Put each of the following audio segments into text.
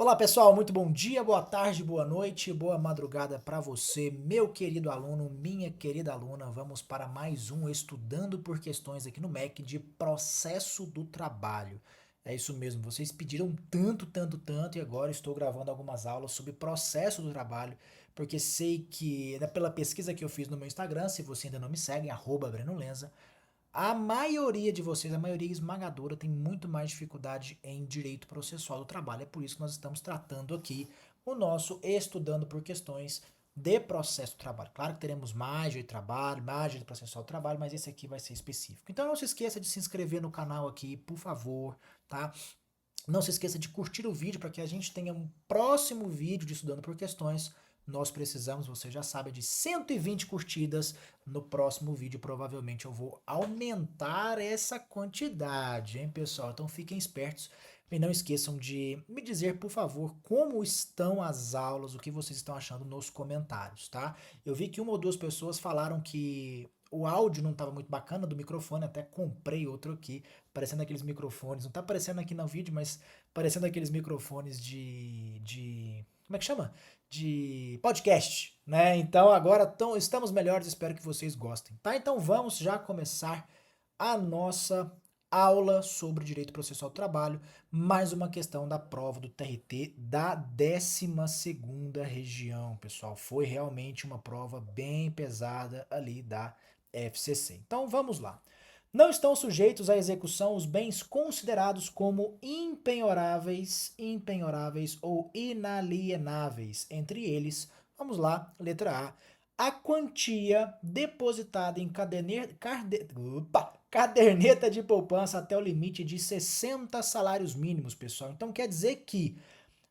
Olá pessoal, muito bom dia, boa tarde, boa noite, boa madrugada para você, meu querido aluno, minha querida aluna. Vamos para mais um Estudando por Questões aqui no MEC de Processo do Trabalho. É isso mesmo, vocês pediram tanto, tanto, tanto e agora estou gravando algumas aulas sobre processo do trabalho, porque sei que, pela pesquisa que eu fiz no meu Instagram, se você ainda não me segue, @BrenoLenza, a maioria de vocês, a maioria esmagadora, tem muito mais dificuldade em direito processual do trabalho. É por isso que nós estamos tratando aqui o nosso Estudando por Questões de Processo do Trabalho. Claro que teremos mais de trabalho, mais de processual do trabalho, mas esse aqui vai ser específico. Então não se esqueça de se inscrever no canal aqui, por favor, tá? Não se esqueça de curtir o vídeo para que a gente tenha um próximo vídeo de Estudando por Questões. Nós precisamos, você já sabe, de 120 curtidas no próximo vídeo. Provavelmente eu vou aumentar essa quantidade, hein, pessoal? Então fiquem espertos e não esqueçam de me dizer, por favor, como estão as aulas, o que vocês estão achando nos comentários, tá? Eu vi que uma ou duas pessoas falaram que o áudio não estava muito bacana do microfone, até comprei outro aqui parecendo aqueles microfones, não tá aparecendo aqui no vídeo, mas parecendo aqueles microfones como é que chama? De podcast, né? Então agora estamos melhores, espero que vocês gostem, tá? Então vamos já começar a nossa aula sobre direito processual do trabalho, mais uma questão da prova do TRT da 12ª região, pessoal. Foi realmente uma prova bem pesada ali da FCC. Então vamos lá. Não estão sujeitos à execução os bens considerados como impenhoráveis ou inalienáveis. Entre eles, vamos lá, letra A quantia depositada em caderneta de poupança até o limite de 60 salários mínimos, pessoal. Então quer dizer que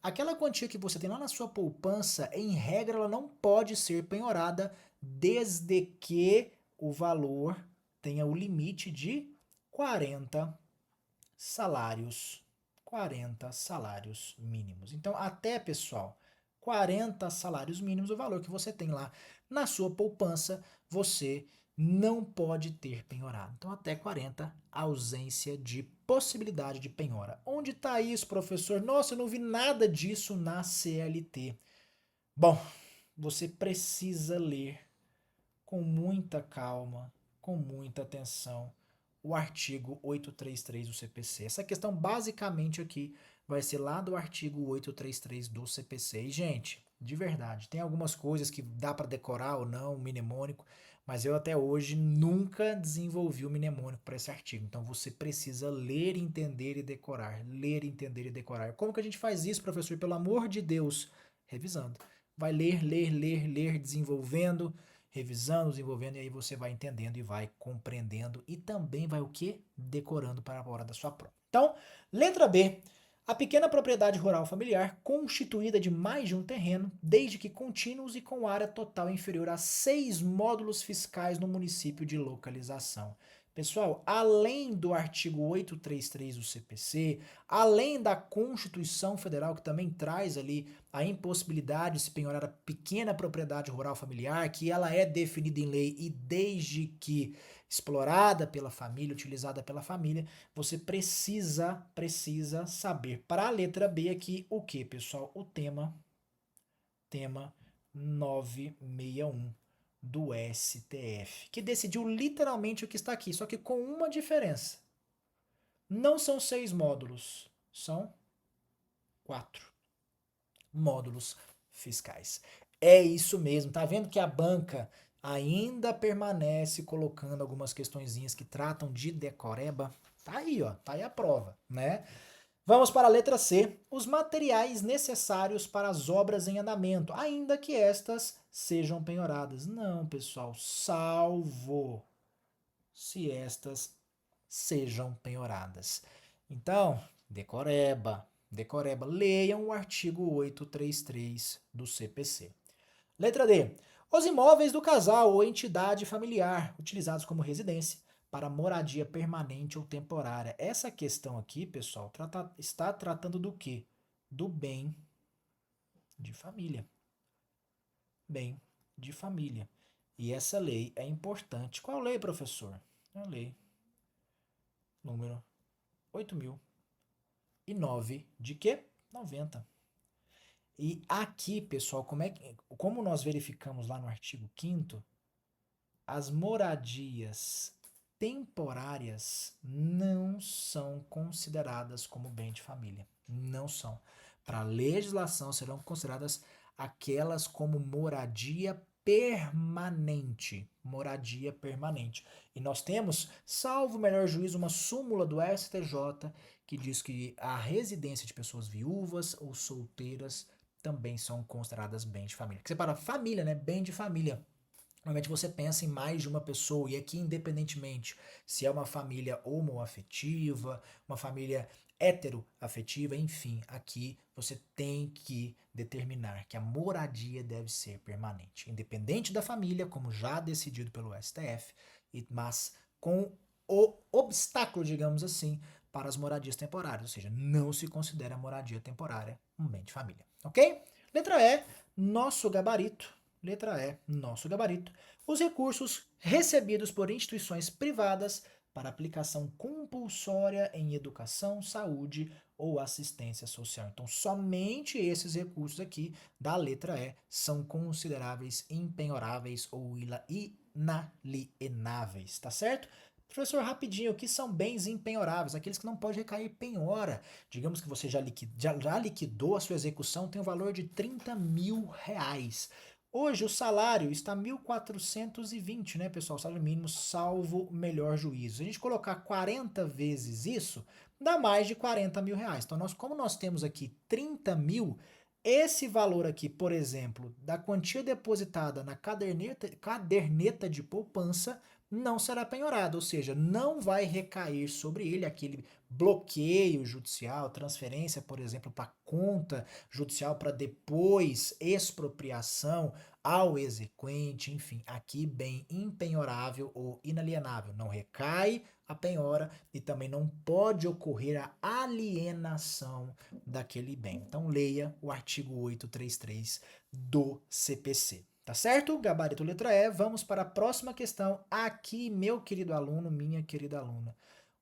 aquela quantia que você tem lá na sua poupança, em regra, ela não pode ser penhorada desde que o valor tenha o limite de 40 salários, 40 salários mínimos. Então, até, pessoal, 40 salários mínimos, o valor que você tem lá na sua poupança, você não pode ter penhorado. Então, até 40, ausência de possibilidade de penhora. Onde está isso, professor? Nossa, eu não vi nada disso na CLT. Bom, você precisa ler com muita calma, com muita atenção, o artigo 833 do CPC. Essa questão basicamente aqui vai ser lá do artigo 833 do CPC. E, gente, de verdade, tem algumas coisas que dá para decorar ou não, mnemônico, mas eu até hoje nunca desenvolvi o mnemônico para esse artigo. Então você precisa ler, entender e decorar. Ler, entender e decorar. Como que a gente faz isso, professor? Pelo amor de Deus, revisando. Vai ler, ler, ler, ler, desenvolvendo, revisando, desenvolvendo, e aí você vai entendendo e vai compreendendo e também vai o quê? Decorando para a hora da sua prova. Então, letra B. A pequena propriedade rural familiar constituída de mais de um terreno, desde que contínuos e com área total inferior a 6 módulos fiscais no município de localização. Pessoal, além do artigo 833 do CPC, além da Constituição Federal, que também traz ali a impossibilidade de se penhorar a pequena propriedade rural familiar, que ela é definida em lei e desde que explorada pela família, utilizada pela família, você precisa saber. Para a letra B aqui, o que, pessoal? O tema 961 do STF, que decidiu literalmente o que está aqui, só que com uma diferença. Não são 6 módulos, são 4 módulos fiscais. É isso mesmo, tá vendo que a banca ainda permanece colocando algumas questõezinhas que tratam de decoreba? Tá aí, ó, tá aí a prova, né? Vamos para a letra C. Os materiais necessários para as obras em andamento, ainda que estas sejam penhoradas. Não, pessoal, salvo se estas sejam penhoradas. Então, decoreba, leiam o artigo 833 do CPC. Letra D. Os imóveis do casal ou entidade familiar utilizados como residência para moradia permanente ou temporária. Essa questão aqui, pessoal, está tratando do quê? Do bem de família. Bem de família. E essa lei é importante. Qual lei, professor? É a lei número 8.009 de quê? 90. E aqui, pessoal, como nós verificamos lá no artigo 5º, as moradias temporárias não são consideradas como bem de família. Não são. Para a legislação, serão consideradas aquelas como moradia permanente. Moradia permanente. E nós temos, salvo o melhor juízo, uma súmula do STJ que diz que a residência de pessoas viúvas ou solteiras também são consideradas bem de família. Que separa família, né? Bem de família. Normalmente você pensa em mais de uma pessoa, e aqui, independentemente se é uma família homoafetiva, uma família heteroafetiva, enfim, aqui você tem que determinar que a moradia deve ser permanente, independente da família, como já decidido pelo STF, mas com o obstáculo, digamos assim, para as moradias temporárias, ou seja, não se considera a moradia temporária um bem de família, ok? Letra E, nosso gabarito. Letra E, nosso gabarito. Os recursos recebidos por instituições privadas para aplicação compulsória em educação, saúde ou assistência social. Então, somente esses recursos aqui da letra E são consideráveis impenhoráveis ou inalienáveis, tá certo? Professor, rapidinho, o que são bens impenhoráveis? Aqueles que não pode recair penhora. Digamos que você já liquidou a sua execução, tem um valor de 30 mil reais. Hoje o salário está 1.420, né, pessoal? O salário mínimo, salvo melhor juízo. Se a gente colocar 40 vezes isso, dá mais de 40 mil reais. Então, como nós temos aqui 30 mil, esse valor aqui, por exemplo, da quantia depositada na caderneta de poupança, não será penhorado, ou seja, não vai recair sobre ele aquele bloqueio judicial, transferência, por exemplo, para conta judicial para depois expropriação ao exequente, enfim, aqui bem impenhorável ou inalienável, não recai a penhora e também não pode ocorrer a alienação daquele bem. Então leia o artigo 833 do CPC. Tá certo? Gabarito letra E. Vamos para a próxima questão. Aqui, meu querido aluno, minha querida aluna,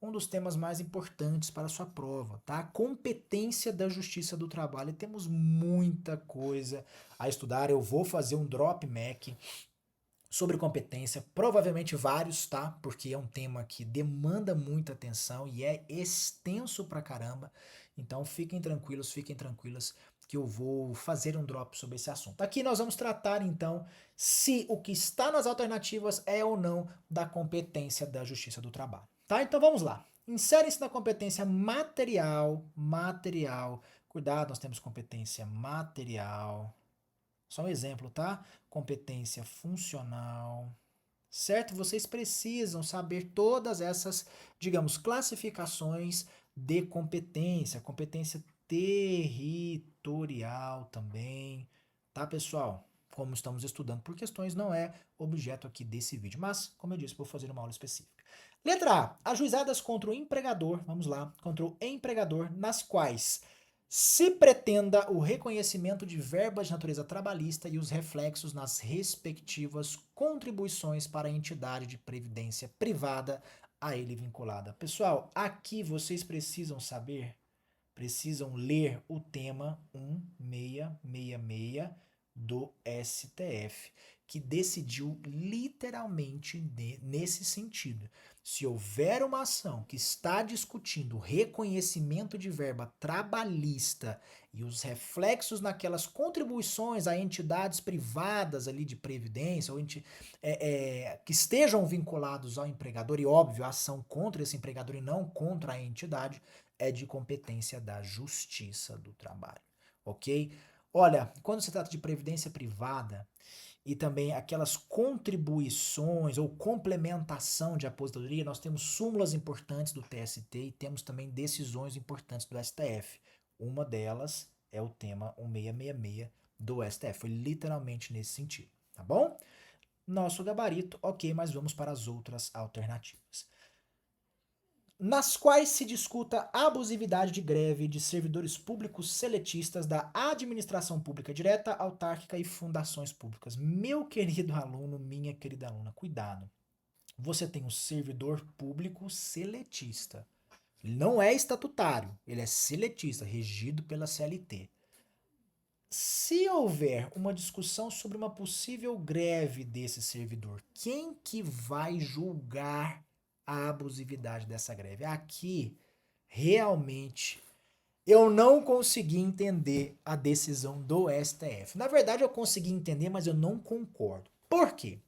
um dos temas mais importantes para a sua prova, tá? A competência da Justiça do Trabalho. E temos muita coisa a estudar. Eu vou fazer um drop Mac sobre competência, provavelmente vários, tá? Porque é um tema que demanda muita atenção e é extenso pra caramba. Então fiquem tranquilos, fiquem tranquilas que eu vou fazer um drop sobre esse assunto. Aqui nós vamos tratar então se o que está nas alternativas é ou não da competência da Justiça do Trabalho, tá? Então vamos lá. Insere-se na competência material. Cuidado, nós temos competência material. Só um exemplo, tá? Competência funcional, certo? Vocês precisam saber todas essas, digamos, classificações de competência. Competência territorial também, tá, pessoal? Como estamos estudando por questões, não é objeto aqui desse vídeo, mas, como eu disse, vou fazer uma aula específica. Letra A. Ajuizadas contra o empregador, vamos lá, contra o empregador, nas quais se pretenda o reconhecimento de verbas de natureza trabalhista e os reflexos nas respectivas contribuições para a entidade de previdência privada a ele vinculada. Pessoal, aqui vocês precisam saber, precisam ler o tema 1666 do STF, que decidiu literalmente nesse sentido. Se houver uma ação que está discutindo o reconhecimento de verba trabalhista e os reflexos naquelas contribuições a entidades privadas ali de previdência, ou que estejam vinculados ao empregador, e óbvio, a ação contra esse empregador e não contra a entidade, é de competência da Justiça do Trabalho, ok? Olha, quando se trata de previdência privada e também aquelas contribuições ou complementação de aposentadoria, nós temos súmulas importantes do TST e temos também decisões importantes do STF. Uma delas é o tema 1666 do STF, foi literalmente nesse sentido, tá bom? Nosso gabarito, ok, mas vamos para as outras alternativas. Nas quais se discuta a abusividade de greve de servidores públicos seletistas da administração pública direta, autárquica e fundações públicas. Meu querido aluno, minha querida aluna, cuidado. Você tem um servidor público seletista. Ele não é estatutário, ele é seletista, regido pela CLT. se houver uma discussão sobre uma possível greve desse servidor, quem que vai julgar a abusividade dessa greve? Aqui, realmente, eu não consegui entender a decisão do STF. Na verdade, eu consegui entender, mas eu não concordo. Por quê?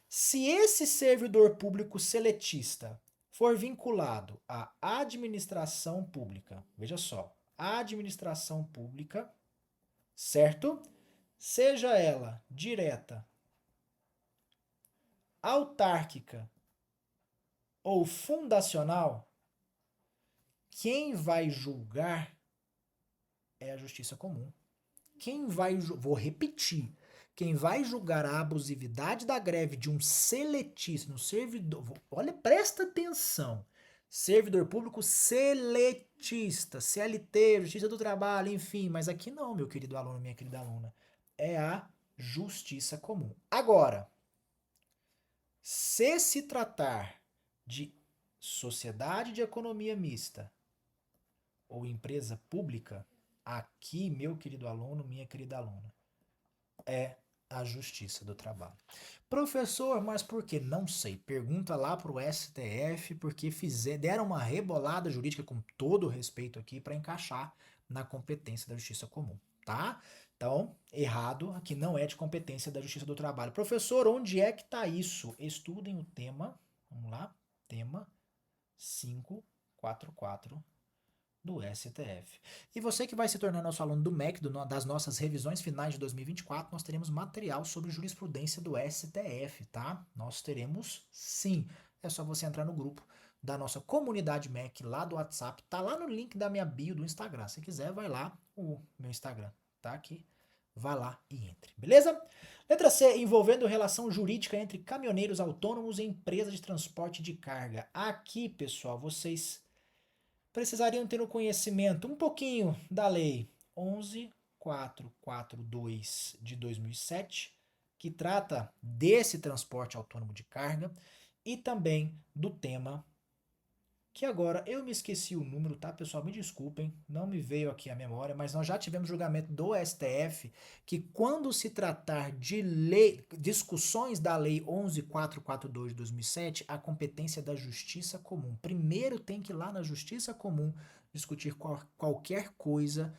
Se esse servidor público seletista for vinculado à administração pública, veja só, administração pública, certo? Seja ela direta, autárquica ou fundacional, quem vai julgar é a justiça comum. Quem vai, vou repetir, quem vai julgar a abusividade da greve de um seletista no servidor, olha, presta atenção, servidor público seletista, CLT, Justiça do Trabalho, enfim, mas aqui não, meu querido aluno, minha querida aluna, é a justiça comum. Agora, se tratar de sociedade de economia mista ou empresa pública, aqui, meu querido aluno, minha querida aluna, é a justiça do trabalho. Professor, mas por que? Não sei. Pergunta lá pro STF, porque deram uma rebolada jurídica, com todo o respeito aqui, para encaixar na competência da justiça comum, tá? Então, errado, aqui não é de competência da justiça do trabalho. Professor, onde é que tá isso? Estudem o tema, vamos lá, tema 544 do STF. E você que vai se tornar nosso aluno do MEC, das nossas revisões finais de 2024, nós teremos material sobre jurisprudência do STF, tá? Nós teremos sim. É só você entrar no grupo da nossa comunidade MEC lá do WhatsApp, tá lá no link da minha bio do Instagram. Se quiser, vai lá, o meu Instagram tá aqui. Vai lá e entre, beleza? Letra C, envolvendo relação jurídica entre caminhoneiros autônomos e empresas de transporte de carga. Aqui, pessoal, vocês precisariam ter o conhecimento um pouquinho da lei 11.442 de 2007, que trata desse transporte autônomo de carga, e também do tema que agora eu me esqueci o número, tá, pessoal? Me desculpem, não me veio aqui a memória, mas nós já tivemos julgamento do STF que quando se tratar de lei, discussões da lei 11.442 de 2007, a competência da justiça comum. Primeiro tem que ir lá na justiça comum discutir qualquer coisa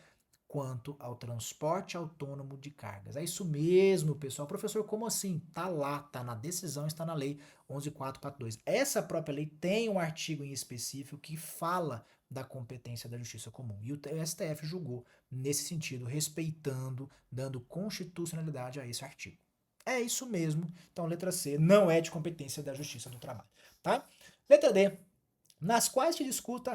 quanto ao transporte autônomo de cargas. É isso mesmo, pessoal. Professor, como assim? Tá lá, tá na decisão, está na lei 11.442. Essa própria lei tem um artigo em específico que fala da competência da justiça comum. E o STF julgou nesse sentido, respeitando, dando constitucionalidade a esse artigo. É isso mesmo. Então, letra C não é de competência da justiça do trabalho, tá? Letra D, nas quais se discuta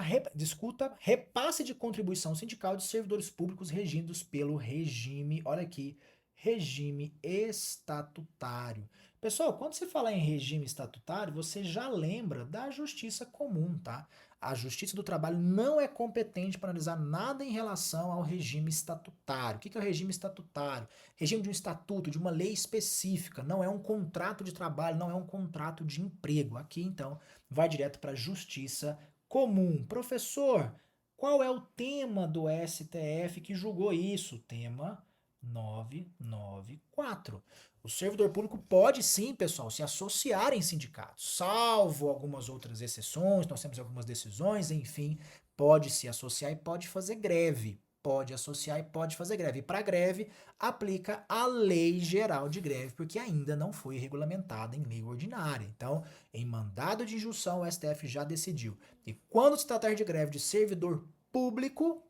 repasse de contribuição sindical de servidores públicos regidos pelo regime, olha aqui, regime estatutário. Pessoal, quando você fala em regime estatutário, você já lembra da justiça comum, tá? A Justiça do Trabalho não é competente para analisar nada em relação ao regime estatutário. O que é o regime estatutário? Regime de um estatuto, de uma lei específica, não é um contrato de trabalho, não é um contrato de emprego. Aqui, então, vai direto para a justiça comum. Professor, qual é o tema do STF que julgou isso? Tema 994. O servidor público pode sim, pessoal, se associar em sindicatos, salvo algumas outras exceções, nós temos algumas decisões, enfim, pode se associar e pode fazer greve. Pode associar e pode fazer greve. E para greve, aplica a Lei Geral de Greve, porque ainda não foi regulamentada em lei ordinária. Então, em mandado de injunção, o STF já decidiu. E quando se tratar de greve de servidor público,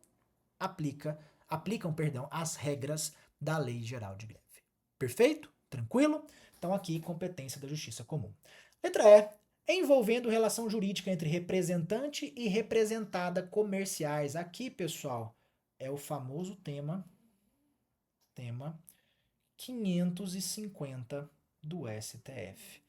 aplicam, as regras da Lei Geral de Greve. Perfeito? Tranquilo? Então aqui, competência da justiça comum. Letra E, envolvendo relação jurídica entre representante e representada comerciais. Aqui, pessoal, é o famoso tema 550 do STF.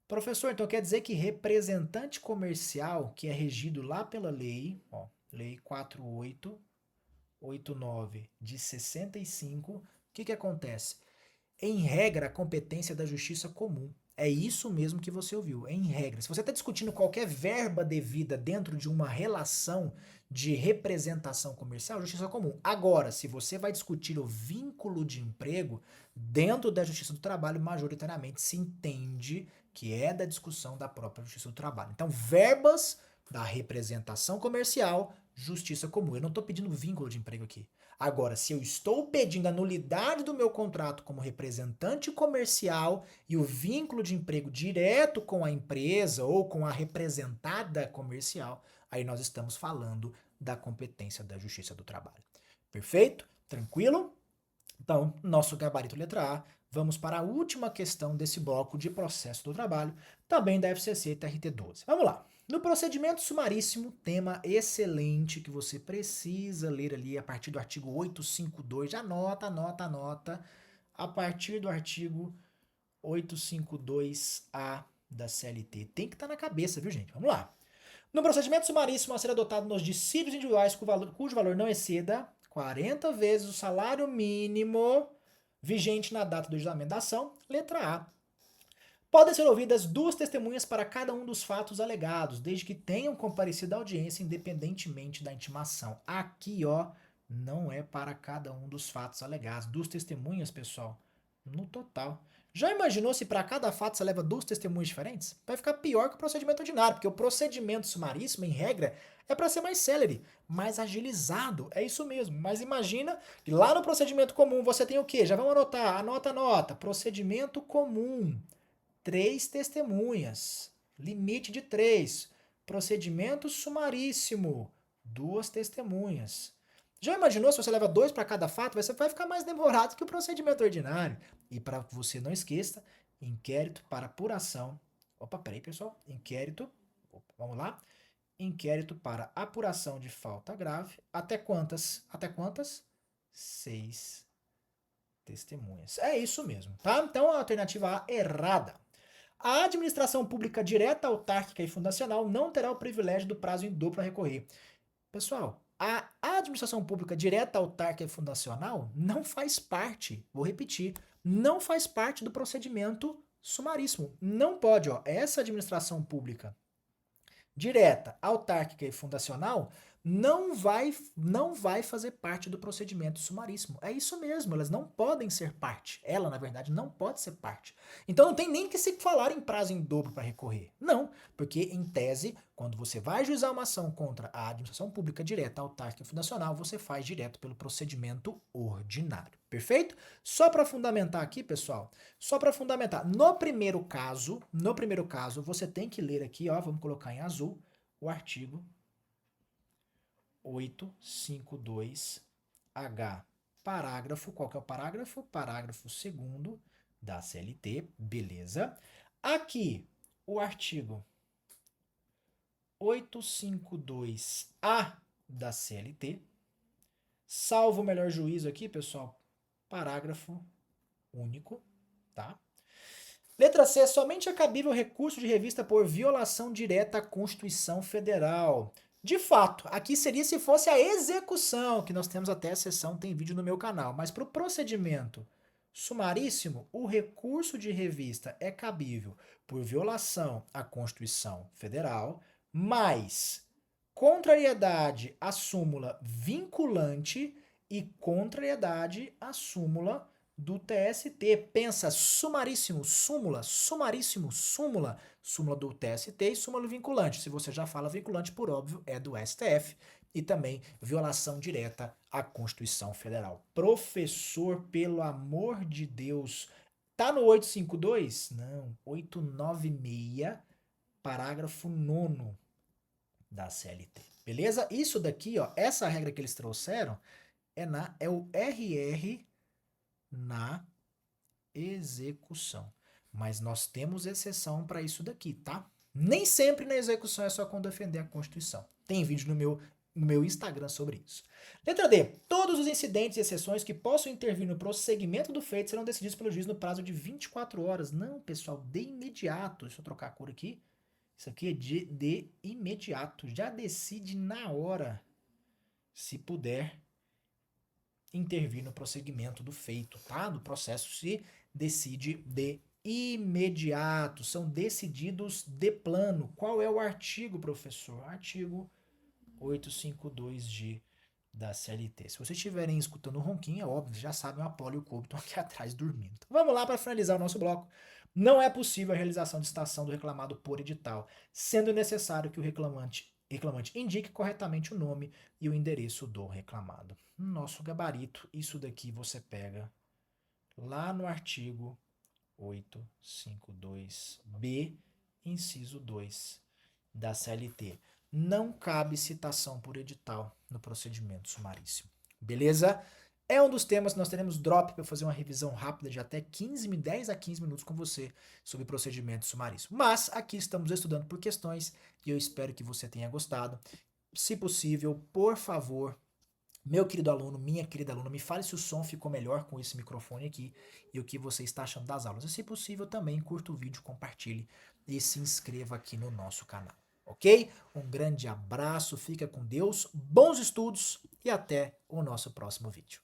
Professor, então quer dizer que representante comercial, que é regido lá pela lei, ó, lei 4889 de 65, o que acontece? Em regra, a competência da justiça comum. É isso mesmo que você ouviu, em regra. Se você está discutindo qualquer verba devida dentro de uma relação de representação comercial, justiça comum. Agora, se você vai discutir o vínculo de emprego, dentro da justiça do trabalho, majoritariamente se entende que é da discussão da própria justiça do trabalho. Então, verbas da representação comercial, justiça comum. Eu não estou pedindo vínculo de emprego aqui. Agora, se eu estou pedindo a nulidade do meu contrato como representante comercial e o vínculo de emprego direto com a empresa ou com a representada comercial, aí nós estamos falando da competência da Justiça do Trabalho. Perfeito? Tranquilo? Então, nosso gabarito letra A, vamos para a última questão desse bloco de processo do trabalho, também da FCC TRT12. Vamos lá. No procedimento sumaríssimo, tema excelente que você precisa ler ali a partir do artigo 852. Anota, anota, anota. A partir do artigo 852A da CLT. Tem que estar na cabeça, viu, gente? Vamos lá. No procedimento sumaríssimo a ser adotado nos dissídios individuais cujo valor não exceda 40 vezes o salário mínimo vigente na data do julgamento da ação, letra A. Podem ser ouvidas duas testemunhas para cada um dos fatos alegados, desde que tenham comparecido à audiência independentemente da intimação. Aqui, ó, não é para cada um dos fatos alegados. Duas testemunhas, pessoal, no total. Já imaginou se para cada fato você leva duas testemunhas diferentes? Vai ficar pior que o procedimento ordinário, porque o procedimento sumaríssimo, em regra, é para ser mais célere, mais agilizado. É isso mesmo. Mas imagina que lá no procedimento comum você tem o quê? Já vamos anotar. Anota, anota. Procedimento comum. 3 testemunhas. Limite de 3. Procedimento sumaríssimo. 2 testemunhas. Já imaginou se você leva 2 para cada fato? Você vai ficar mais demorado que o procedimento ordinário. E para que você não esqueça, inquérito para apuração. Opa, peraí, pessoal. Inquérito. Opa, vamos lá. Inquérito para apuração de falta grave. Até quantas? Até quantas? 6 testemunhas. É isso mesmo, tá? Então a alternativa A errada. A administração pública direta, autárquica e fundacional não terá o privilégio do prazo em dobro para recorrer. Pessoal, a administração pública direta, autárquica e fundacional não faz parte, vou repetir, não faz parte do procedimento sumaríssimo. Não pode, ó, essa administração pública direta, autárquica e fundacional não vai fazer parte do procedimento sumaríssimo. É isso mesmo, elas não podem ser parte. Ela, na verdade, não pode ser parte. Então não tem nem que se falar em prazo em dobro para recorrer. Não, porque em tese, quando você vai juizar uma ação contra a administração pública direta, autárquica e fundacional, você faz direto pelo procedimento ordinário. Perfeito? Só para fundamentar aqui, pessoal, só para fundamentar, no primeiro caso, você tem que ler aqui, ó, vamos colocar em azul, o artigo 852H. Parágrafo, qual que é o parágrafo? Parágrafo 2º da CLT, beleza. Aqui, o artigo 852A da CLT, salvo o melhor juízo aqui, pessoal, parágrafo único, tá? Letra C, somente é cabível recurso de revista por violação direta à Constituição Federal. De fato, aqui seria se fosse a execução, que nós temos até a sessão, tem vídeo no meu canal. Mas para o procedimento sumaríssimo, o recurso de revista é cabível por violação à Constituição Federal, mais contrariedade à súmula vinculante e contrariedade à súmula do TST. Pensa, sumaríssimo, súmula, sumaríssimo, súmula, súmula do TST e súmula vinculante. Se você já fala vinculante, por óbvio, é do STF. E também violação direta à Constituição Federal. Professor, pelo amor de Deus, tá no 852? Não, 896, parágrafo 9º da CLT. Beleza? Isso daqui, ó, essa regra que eles trouxeram é o RR na execução. Mas nós temos exceção para isso daqui, tá? Nem sempre na execução é só quando defender a Constituição. Tem vídeo no meu Instagram sobre isso. Letra D. Todos os incidentes e exceções que possam intervir no prosseguimento do feito serão decididos pelo juiz no prazo de 24 horas. Não, pessoal, de imediato. Deixa eu trocar a cor aqui. Isso aqui é de imediato. Já decide na hora, se puder intervir no prosseguimento do feito, tá? Do processo se decide de imediatos, são decididos de plano. Qual é o artigo, professor? Artigo 852G da CLT. Se vocês estiverem escutando o ronquinho, é óbvio, já sabem, o Apolo e o Couto estão aqui atrás dormindo. Então, vamos lá para finalizar o nosso bloco. Não é possível a realização de citação do reclamado por edital, sendo necessário que o reclamante indique corretamente o nome e o endereço do reclamado. No nosso gabarito, isso daqui você pega lá no artigo 852B, inciso 2 da CLT. Não cabe citação por edital no procedimento sumaríssimo. Beleza? É um dos temas que nós teremos drop para fazer uma revisão rápida de até 10 a 15 minutos com você sobre procedimento sumaríssimo. Mas aqui estamos estudando por questões e eu espero que você tenha gostado. Se possível, por favor, meu querido aluno, minha querida aluna, me fale se o som ficou melhor com esse microfone aqui e o que você está achando das aulas. E se possível, também curta o vídeo, compartilhe e se inscreva aqui no nosso canal. Ok? Um grande abraço, fica com Deus, bons estudos e até o nosso próximo vídeo.